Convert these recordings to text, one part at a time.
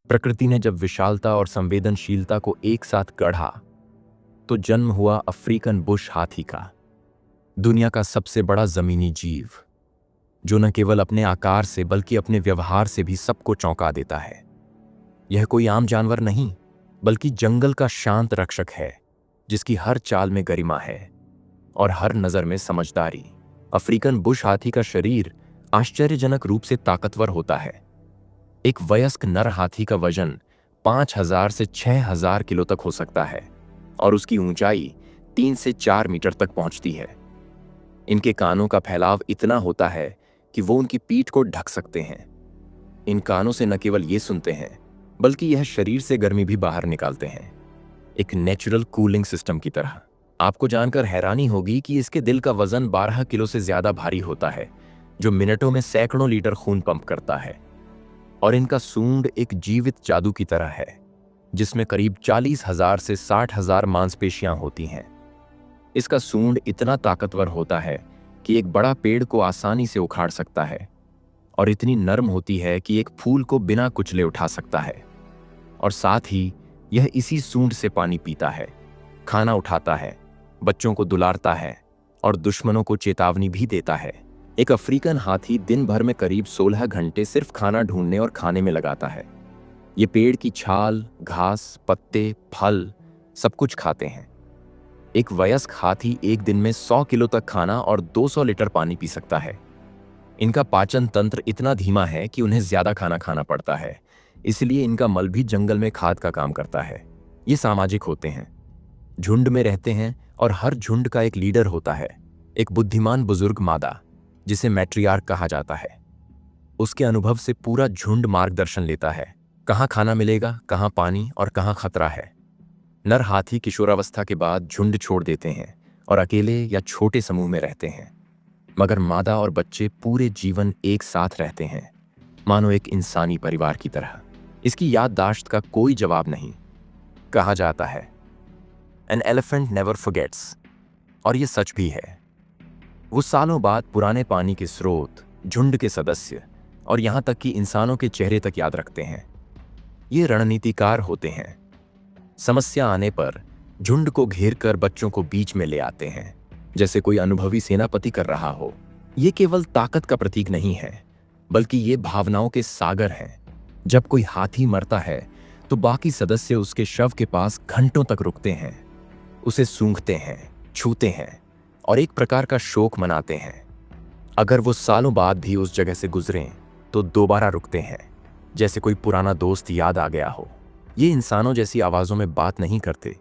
प्रकृति ने जब विशालता और संवेदनशीलता को एक साथ गढ़ा तो जन्म हुआ अफ्रीकन बुश हाथी का, दुनिया का सबसे बड़ा जमीनी जीव, जो न केवल अपने आकार से बल्कि अपने व्यवहार से भी सबको चौंका देता है। यह कोई आम जानवर नहीं, बल्कि जंगल का शांत रक्षक है, जिसकी हर चाल में गरिमा है और हर नजर में समझदारी। अफ्रीकन बुश हाथी का शरीर आश्चर्यजनक रूप से ताकतवर होता है। एक वयस्क नर हाथी का वजन 5000 से 6000 किलो तक हो सकता है और उसकी ऊंचाई 3 से 4 मीटर तक पहुंचती है। इनके कानों का फैलाव इतना होता है कि वो उनकी पीठ को ढक सकते हैं। इन कानों से न केवल ये सुनते हैं, बल्कि यह शरीर से गर्मी भी बाहर निकालते हैं, एक नेचुरल कूलिंग सिस्टम की तरह। आपको जानकर हैरानी होगी कि इसके दिल का वजन 12 किलो से ज्यादा भारी होता है, जो मिनटों में सैकड़ों लीटर खून पंप करता है। और इनका सूंड एक जीवित जादू की तरह है, जिसमें करीब 40,000 से 60,000 मांसपेशियां होती हैं। इसका सूंड इतना ताकतवर होता है कि एक बड़ा पेड़ को आसानी से उखाड़ सकता है और इतनी नरम होती है कि एक फूल को बिना कुचले उठा सकता है। और साथ ही यह इसी सूंड से पानी पीता है, खाना उठाता है, बच्चों को दुलारता है और दुश्मनों को चेतावनी भी देता है। एक अफ्रीकन हाथी दिन भर में करीब 16 घंटे सिर्फ खाना ढूंढने और खाने में लगाता है। ये पेड़ की छाल, घास, पत्ते, फल सब कुछ खाते हैं। एक वयस्क हाथी एक दिन में 100 किलो तक खाना और 200 लीटर पानी पी सकता है। इनका पाचन तंत्र इतना धीमा है कि उन्हें ज्यादा खाना खाना पड़ता है, इसलिए इनका मल भी जंगल में खाद का काम करता है। ये सामाजिक होते हैं, झुंड में रहते हैं और हर झुंड का एक लीडर होता है, एक बुद्धिमान बुजुर्ग मादा, जिसे मैट्रियार्क कहा जाता है। उसके अनुभव से पूरा झुंड मार्गदर्शन लेता है, कहाँ खाना मिलेगा, कहाँ पानी और कहाँ खतरा है। नर हाथी किशोरावस्था के बाद झुंड छोड़ देते हैं और अकेले या छोटे समूह में रहते हैं, मगर मादा और बच्चे पूरे जीवन एक साथ रहते हैं, मानो एक इंसानी परिवार की तरह। इसकी याददाश्त का कोई जवाब नहीं। कहा जाता है एन एलिफेंट नेवर फॉरगेट्स, और ये सच भी है। वो सालों बाद पुराने पानी के स्रोत, झुंड के सदस्य और यहाँ तक कि इंसानों के चेहरे तक याद रखते हैं। ये रणनीतिकार होते हैं। समस्या आने पर झुंड को घेर कर बच्चों को बीच में ले आते हैं, जैसे कोई अनुभवी सेनापति कर रहा हो। ये केवल ताकत का प्रतीक नहीं है, बल्कि ये भावनाओं के सागर हैं। जब कोई हाथी मरता है तो बाकी सदस्य उसके शव के पास घंटों तक रुकते हैं, उसे सूंघते हैं, छूते हैं और एक प्रकार का शोक मनाते हैं। अगर वो सालों बाद भी उस जगह से गुजरें तो दोबारा रुकते हैं, जैसे कोई पुराना दोस्त याद आ गया हो। ये इंसानों जैसी आवाज़ों में बात नहीं करते,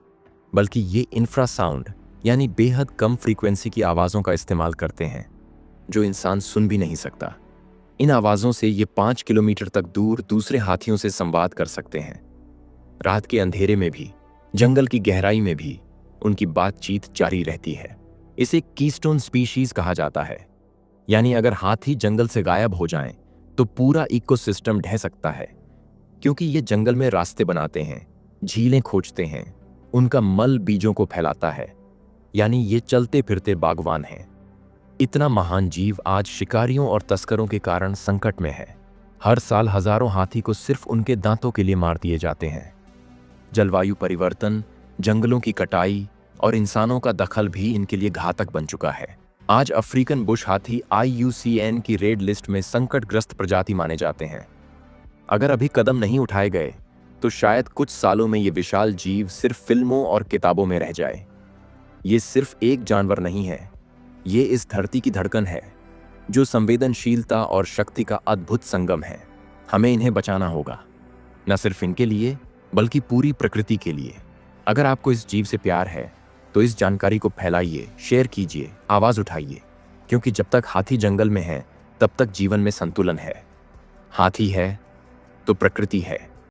बल्कि ये इंफ्रासाउंड यानी बेहद कम फ्रीक्वेंसी की आवाज़ों का इस्तेमाल करते हैं, जो इंसान सुन भी नहीं सकता। इन आवाज़ों से ये 5 किलोमीटर तक दूर दूसरे हाथियों से संवाद कर सकते हैं। रात के अंधेरे में भी, जंगल की गहराई में भी उनकी बातचीत जारी रहती है। इसे कीस्टोन स्पीशीज कहा जाता है, यानी अगर हाथी जंगल से गायब हो जाएं तो पूरा इकोसिस्टम ढह सकता है, क्योंकि ये जंगल में रास्ते बनाते हैं, झीलें खोजते हैं, उनका मल बीजों को फैलाता है, यानी ये चलते फिरते बागवान हैं। इतना महान जीव आज शिकारियों और तस्करों के कारण संकट में है। हर साल हजारों हाथी को सिर्फ उनके दांतों के लिए मार दिए जाते हैं। जलवायु परिवर्तन, जंगलों की कटाई और इंसानों का दखल भी इनके लिए घातक बन चुका है। आज अफ्रीकन बुश हाथी IUCN की रेड लिस्ट में संकटग्रस्त प्रजाति माने जाते हैं। अगर अभी कदम नहीं उठाए गए तो शायद कुछ सालों में ये विशाल जीव सिर्फ फिल्मों और किताबों में रह जाए। ये सिर्फ एक जानवर नहीं है, ये इस धरती की धड़कन है, जो संवेदनशीलता और शक्ति का अद्भुत संगम है। हमें इन्हें बचाना होगा, न सिर्फ इनके लिए बल्कि पूरी प्रकृति के लिए। अगर आपको इस जीव से प्यार है तो इस जानकारी को फैलाइए, शेयर कीजिए, आवाज उठाइए, क्योंकि जब तक हाथी जंगल में है तब तक जीवन में संतुलन है। हाथी है तो प्रकृति है।